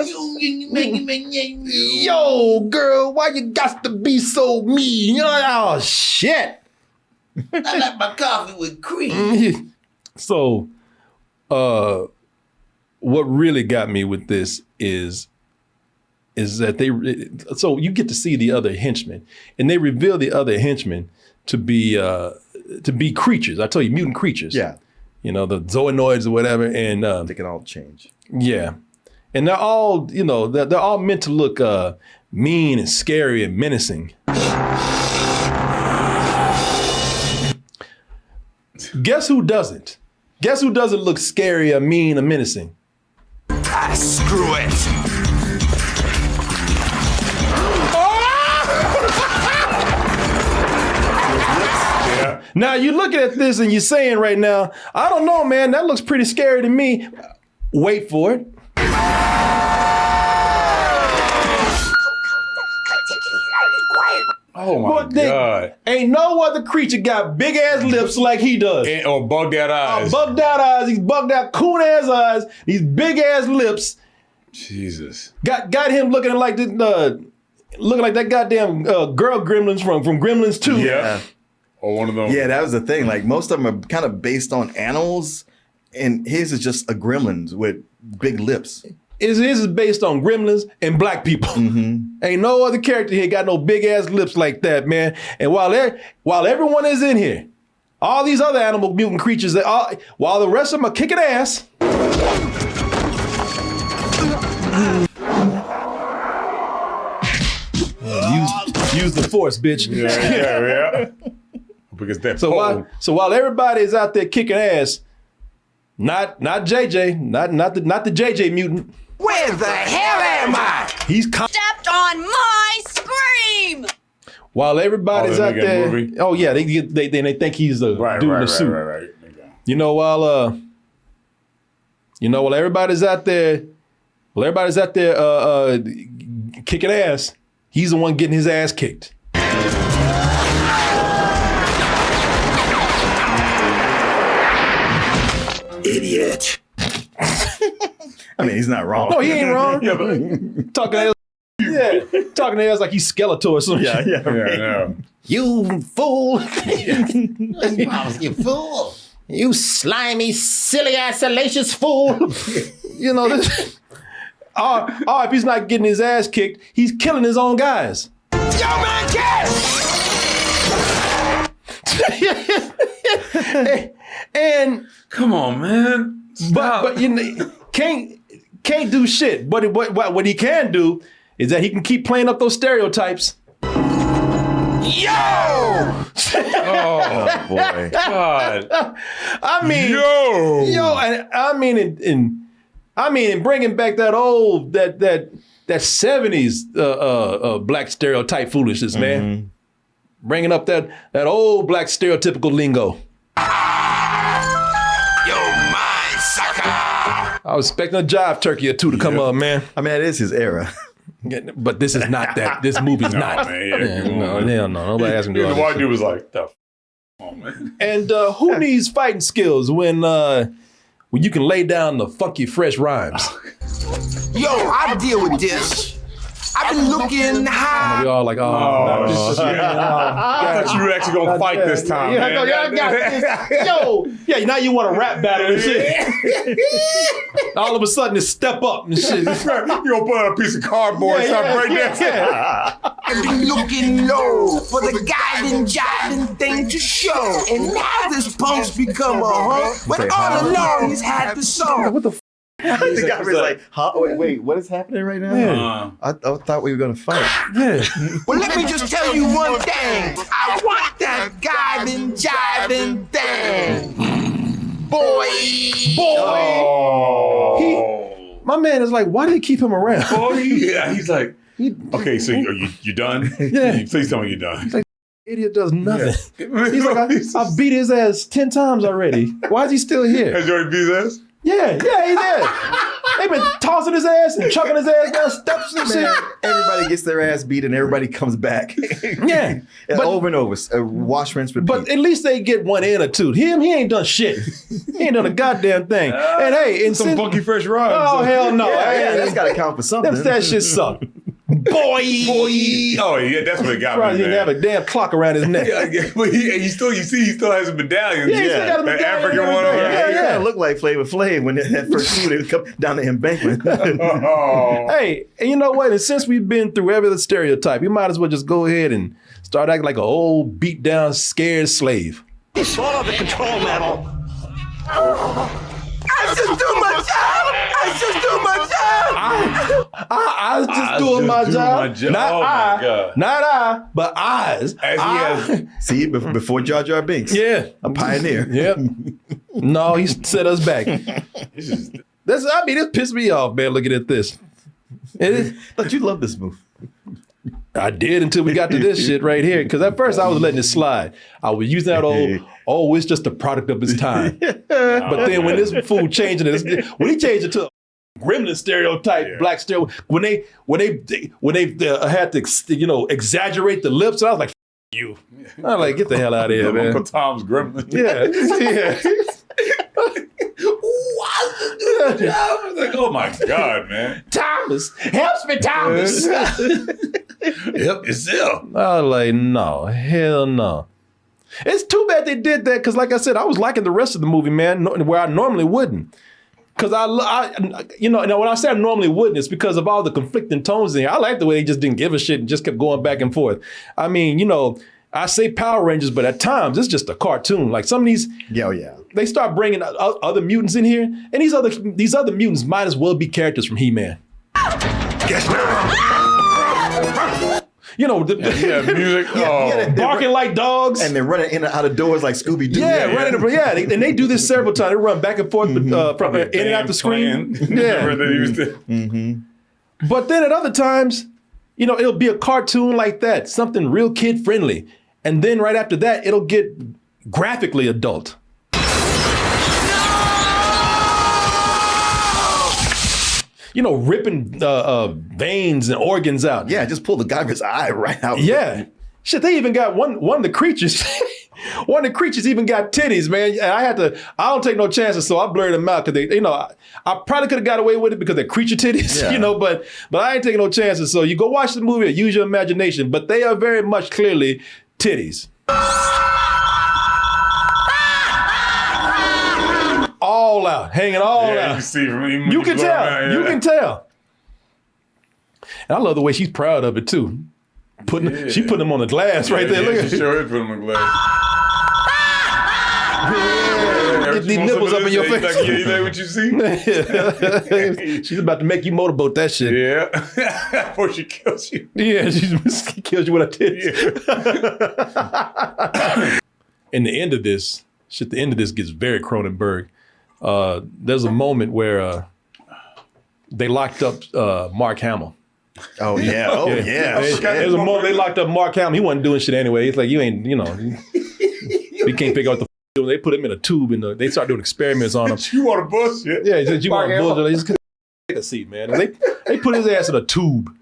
Yo, girl, why you got to be so mean? You know, oh, shit. I like my coffee with cream. So, what really got me with this is that so you get to see the other henchmen, and they reveal the other henchmen to be creatures. I tell you, mutant creatures. Yeah. You know, the zoonoids or whatever, and they can all change. Yeah, and they're all, you know, they're all meant to look mean and scary and menacing. Guess who doesn't? Guess who doesn't look scary or mean or menacing? Screw it. Now you're looking at this and you're saying right now, I don't know, man, that looks pretty scary to me. Wait for it. Oh my God. Ain't no other creature got big ass lips like he does. Or bugged out eyes. Bugged out eyes, these bugged out coon ass eyes, these big ass lips. Jesus. Got him looking like this, looking like that goddamn girl gremlins from Gremlins 2. Yeah. Or one of them. Yeah, that was the thing. Like, most of them are kind of based on animals, and his is just a gremlins with big lips. His is based on gremlins and black people. Ain't no other character here got no big ass lips like that, man. And while everyone is in here, all these other animal mutant creatures, while the rest of them are kicking ass. Use the force, bitch. Yeah. Because that so while everybody is out there kicking ass, not JJ, not the JJ mutant. Where the hell am I? He's Stepped on my scream! While everybody's out there. Movie? Oh yeah, they think he's a dude in a suit. Right. You know, while everybody's out there, kicking ass, he's the one getting his ass kicked. Idiot. I mean, he's not wrong. No, he ain't wrong. Yeah, but talking to us like he's Skeletor or something. yeah. You fool. You fool. You slimy, silly ass, salacious fool. You know, this. If he's not getting his ass kicked, he's killing his own guys. Yo, man, And Come on, man. But you know, can't do shit. But what he can do is that he can keep playing up those stereotypes. Yo! Oh boy, God! I mean, and I mean, bringing back that old that 70s black stereotype foolishness, man. Bringing up that old black stereotypical lingo. Yo, mind sucker! I was expecting a jive turkey or two to come up, man. I mean, that is his era. But this is not that. This movie's not. Man, No, hell no. Nobody asked him to do all The this white shit. dude was like, "The man." And who needs fighting skills when you can lay down the funky fresh rhymes? Yo, I deal with this. I've been looking high. We all like, I thought you were actually gonna fight this time, Yeah, man. I know, y'all got this. Yo, yeah, now you want a rap battle and shit. All of a sudden, it's step up and shit. You gonna put on a piece of cardboard and start breaking that? I've been looking low for the guiding, jiving thing to show. And now this punk's become a hunk. But all along he's had the song. What the f? The guy was like, huh? Wait, what is happening right now? Yeah. I thought we were gonna fight. Yeah. Well, let me just tell you one thing. I want that guiding, jiving thing. Boy. Oh. My man is like, why do they keep him around? Oh, yeah. He's like, okay, so you done? Yeah. Please tell me you're done. Like, idiot does nothing. Yeah. He's like, I beat his ass 10 times already. Why is he still here? Has you already beat his ass? Yeah, he's there. They've been tossing his ass and chucking his ass down steps and shit. Man, everybody gets their ass beat and everybody comes back. Yeah. And But- over and over. Wash, rinse, repeat. But at least they get one in or two. Him, he ain't done shit. He ain't done a goddamn thing. And hey, and Some since, funky fresh rhymes. oh hell no, yeah, that's gotta count for something. that shit suck. Boy. Oh yeah, that's what it got Right, me, he didn't have man. a damn clock around his neck. Yeah, but he still has a medallion. Yeah, he still got a That medallion African and one on everything. Yeah, there. you kind of look like Flavor Flav when that first movie would come down the embankment. Oh. Hey, and you know what? And since we've been through every other stereotype, you might as well just go ahead and start acting like an old, beat down, scared slave. Follow the control mantle. I just do my job. I just do my job. I was just doing my job. Not Oh, my God. Not I, but eyes. As he has. See, before Jar Jar Binks. Yeah. A pioneer. Yep. No, he set us back. This pissed me off, man, looking at this. Thought you loved this movie. I did until we got to this shit right here. Because at first I was letting it slide. I was using that old, it's just a product of its time. But then when this fool changed it, when he changed it to a gremlin stereotype, black stereotype, when they had to, exaggerate the lips, I was like, you. I'm like, get the hell out of here, man. Uncle Tom's gremlin. Yeah. I was like, oh my God, man. Thomas, helps me, Thomas. Yep, it's him. I was like, no, hell no. It's too bad they did that because, like I said, I was liking the rest of the movie, man, where I normally wouldn't. Because when I say I normally wouldn't, it's because of all the conflicting tones in here. I like the way they just didn't give a shit and just kept going back and forth. I mean, I say Power Rangers, but at times it's just a cartoon. Like some of these, they start bringing other mutants in here, and these other mutants might as well be characters from He-Man. Guess not. Music, barking like dogs, and they're running in and out of doors like Scooby Doo. And they do this several times. They run back and forth from in and out the screen. But then at other times, it'll be a cartoon like that, something real kid friendly, and then right after that, it'll get graphically adult. Ripping veins and organs out. Yeah, just pull the Guyver's eye right out. Yeah. Shit, they even got one of the creatures. One of the creatures even got titties, man. And I don't take no chances, so I blurred them out because I probably could have got away with it because they're creature titties, but I ain't taking no chances. So you go watch the movie or use your imagination, but they are very much clearly titties. All out, hanging all out. You can tell. You can tell. And I love the way she's proud of it too. She put them on the glass right there. Look at she sure is putting them on the glass. Get put these nipples up in your face. Like, yeah, you like what you see? She's about to make you motorboat that shit. Yeah. Before she kills you. Yeah, she kills you with her tits. Yeah. And the end of this gets very Cronenberg. There's a moment where they locked up Mark Hamill. Oh yeah. Oh yeah. There's a moment they locked up Mark Hamill. He wasn't doing shit anyway. It's like you ain't, you can't figure out the. They put him in a tube and they start doing experiments on him. You want to bullshit? Yeah, he said you want to bullshit. They just take a seat, man. And they put his ass in a tube.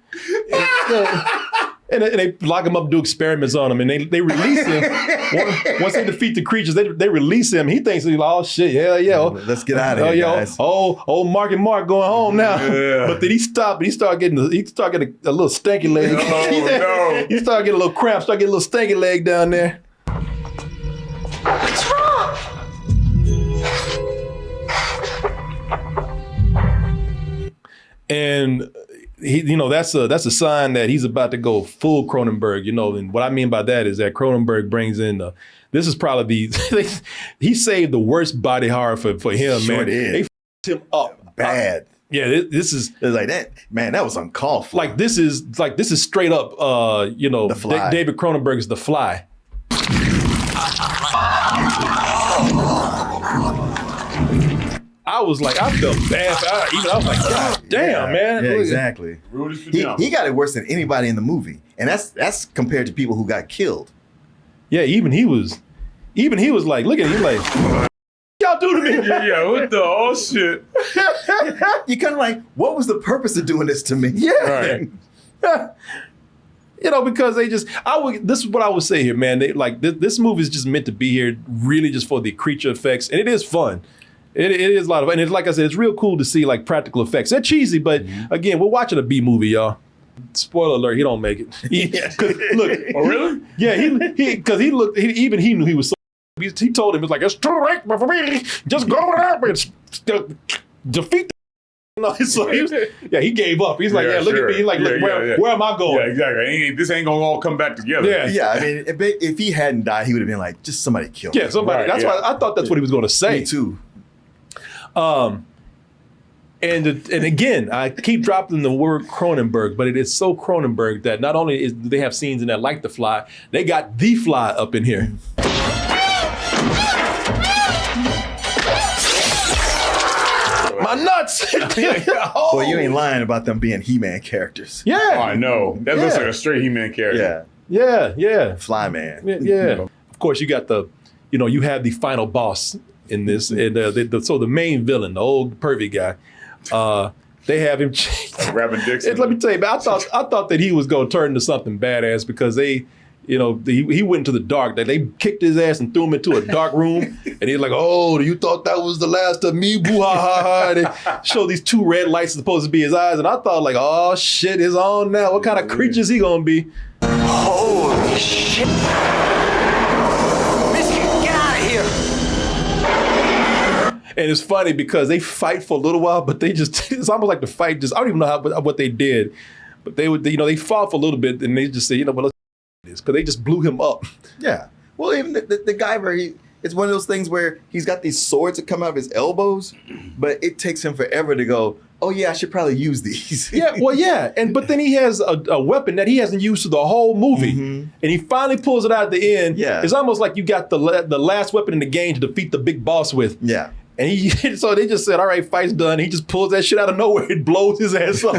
And they lock him up and do experiments on him, and they release him. Once they defeat the creatures, they release him. He thinks he's like, oh shit, hell yeah. Let's get out of here, guys. Oh, Mark and Mark going home now. Yeah. But then he stopped and he started getting a little stanky leg. Oh, no. He started getting a little cramp, started getting a little stanky leg down there. What's wrong? And he, that's a sign that he's about to go full Cronenberg, and what I mean by that is that Cronenberg brings in this is probably he saved the worst body horror for him, Sure man. did. They f***ed him up Bad. Yeah, this is It's like that, man. That was uncalled for. like this is straight up The Fly. David Cronenberg's The Fly. I was like, I felt bad. I was like, God damn, man. Yeah, Look at- exactly. Rudy's He pajamas. got it worse than anybody in the movie, and that's compared to people who got killed. Yeah, even he was like, look at him, he's like, y'all do to me. Yeah, what the oh shit? You kind of like, what was the purpose of doing this to me? Yeah. Right. Because this is what I would say here, man. They like this movie is just meant to be here really just for the creature effects, and it is fun. It is a lot of fun. And like I said, it's real cool to see like practical effects. They're cheesy, but again, we're watching a B movie, y'all. Spoiler alert, he don't make it. Look, Oh really? yeah, he knew he was so. He told him, it's like, it's too late for me. Just go up and defeat the. So he gave up. He's like, Yeah, look sure. at me. He's like, look, Yeah. where am I going? Yeah, exactly. This ain't gonna all come back together. Yeah. Yeah, I mean, if he hadn't died, he would have been like, just somebody kill Yeah, me. somebody. Right, that's yeah. why I thought that's what he was going to say. Me too. And again, I keep dropping the word Cronenberg, but it is so Cronenberg that not only do they have scenes in there like The Fly, they got The Fly up in here. My nuts! Well, you ain't lying about them being He-Man characters. Oh, Yeah, I know. That looks Yeah. like a straight He-Man character. Yeah, yeah. Flyman. Yeah. Of course, you got you have the final boss in this, and so the main villain, the old pervy guy, they have him. Grabbing dicks. Let me tell you, man, I thought that he was going to turn into something badass because he went into the dark. They kicked his ass and threw him into a dark room, and he's like, "Oh, you thought that was the last of me? Boo ha ha ha!" And they show these two red lights supposed to be his eyes, and I thought like, "Oh shit, it's on now. What kind of creature is he gonna be?" Holy shit. Mister, get out of here. And it's funny because they fight for a little while, but it's almost like the fight just, I don't even know what they did, but they fought for a little bit and they just said, well, let's do this, because they just blew him up. Yeah. Well, even the Guyver, it's one of those things where he's got these swords that come out of his elbows, but it takes him forever to go, oh yeah, I should probably use these. Yeah, well, yeah. But then he has a weapon that he hasn't used through the whole movie. And he finally pulls it out at the end. Yeah. It's almost like you got the last weapon in the game to defeat the big boss with. Yeah. And so they just said, all right, fight's done. He just pulls that shit out of nowhere and blows his ass up.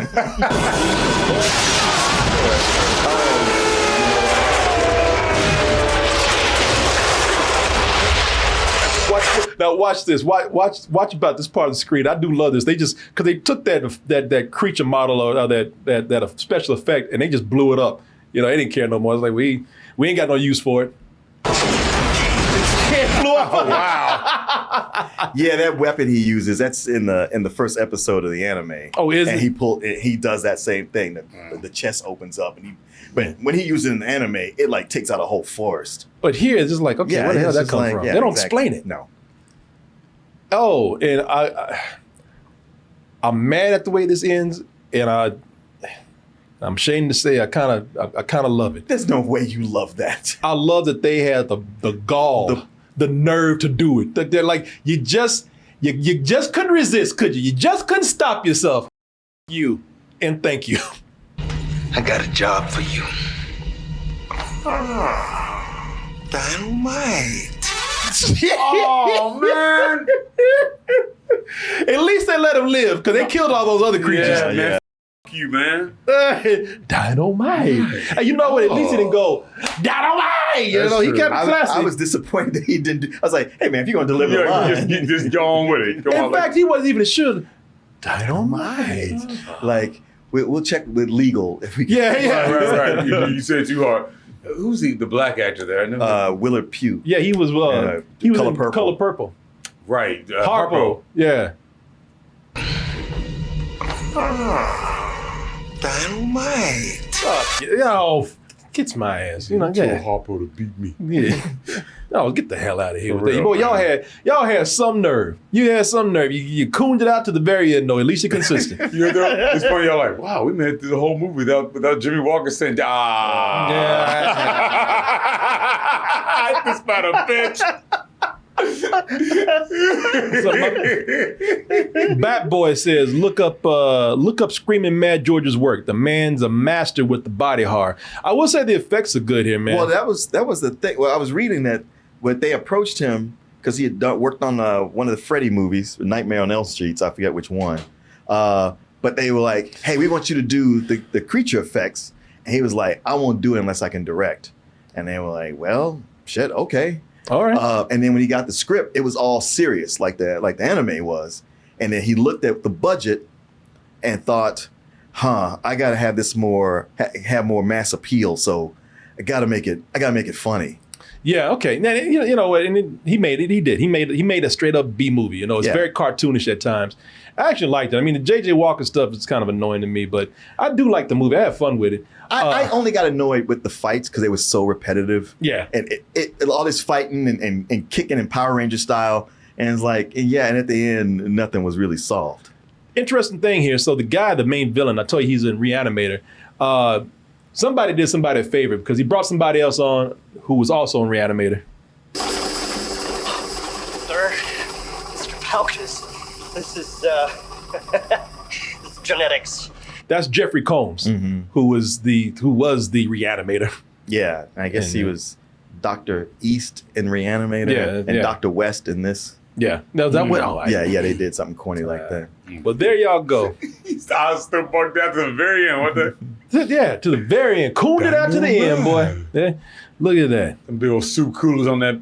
Now watch this. Watch about this part of the screen. I do love this. They just, because they took that creature model or that special effect and they just blew it up. They didn't care no more. It's like we ain't got no use for it. It flew up. Oh, wow. Yeah, that weapon he uses, that's in the first episode of the anime. Oh, is and it? he does that same thing. The chest opens up but when he uses it in the anime, it like takes out a whole forest. But here it's just like, okay, where the hell it's did that just come like, from? yeah, They don't exactly. explain it. No. Oh, and I'm mad at the way this ends, and I'm ashamed to say I kind of love it. There's no way you love that. I love that they had the gall the nerve to do it. They're like, you just couldn't resist, could you? You just couldn't stop yourself. You, and thank you. I got a job for you. Dynamite. Oh man! At least they let him live, because they killed all those other creatures. Yeah, man. Fuck you, man. Dynamite. And you know what? At least he didn't go, dynamite. You know, he kept it classy. I was disappointed that he didn't do. I was like, hey man, if you're gonna deliver the line, just go on with it. In fact, he wasn't even sure. Dynamite. Like we'll check with legal if we can. Yeah. Right. You said too hard. Who's the black actor there? I never Willard Pugh. Yeah, he was he was in Color Purple. Right. Harpo. Yeah. Dynamite. Yo, gets my ass. You know, yeah. Harpo to beat me. Yeah. No, get the hell out of here For with that. real, Boy, y'all had some nerve. You had some nerve. You cooned it out to the very end, though. At least you're consistent. It's funny, y'all like, wow, we made it through the whole movie without Jimmy Walker saying, this about a bitch. Bat Boy says, look up Screaming Mad George's work. The man's a master with the body horror. I will say the effects are good here, man. Well, that was the thing. Well, I was reading that when they approached him because he had worked on one of the Freddy movies, Nightmare on Elm Street. I forget which one. But they were like, "Hey, we want you to do the creature effects," and he was like, "I won't do it unless I can direct." And they were like, "Well, shit, okay." All right. And then when he got the script, it was all serious, like the anime was. And then he looked at the budget and thought, I gotta have this have more mass appeal. So I gotta make it funny. Yeah, okay. Now, you know what? And he made it. He did. He made a straight up B movie. You know, it's very cartoonish at times. I actually liked it. I mean, the J.J. Walker stuff is kind of annoying to me, but I do like the movie. I had fun with it. I only got annoyed with the fights because they were so repetitive. Yeah. And it all this fighting and kicking in Power Ranger style. And it's like, and at the end, nothing was really solved. Interesting thing here. So the guy, the main villain, I told you he's in Reanimator. Somebody did somebody a favor because he brought somebody else on who was also in Reanimator. Sir, Mr. Falcus, this is this is genetics. That's Jeffrey Combs, who was the Reanimator. Yeah, I guess he was Dr. East in Reanimator and Dr. West in this. Yeah. No, that went they did something corny like that. But there y'all go. I was still bugged out to the very end. What the? Yeah, to the very end. Cooled it out to the end, boy. Yeah. Look at that. Them big old soup coolers on that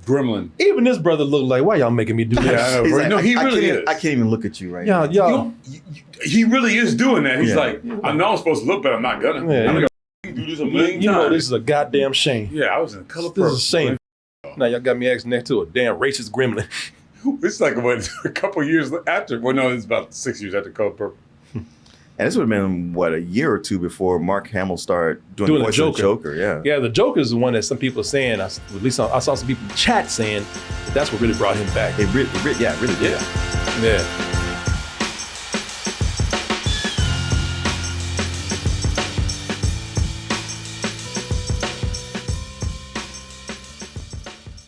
gremlin. Even this brother looked like, why y'all making me do this? Yeah, I know, Like, no, he really is. I can't even look at you right now. Y'all. He really is doing that. He's like, I know I'm supposed to look, but I'm not gonna. Yeah, I'm gonna do this a million times. You know this is a goddamn shame. Yeah, I was in Color This Purple. is a shame. Now y'all got me asking next to a damn racist gremlin. It's like what, a couple years after. Well, no, it's about 6 years after Color Purple. And this would have been, a year or two before Mark Hamill started doing the voice of the Joker. Yeah, the Joker is the one that some people are saying, at least I saw some people in chat saying that's what really brought him back. It really did. Yeah.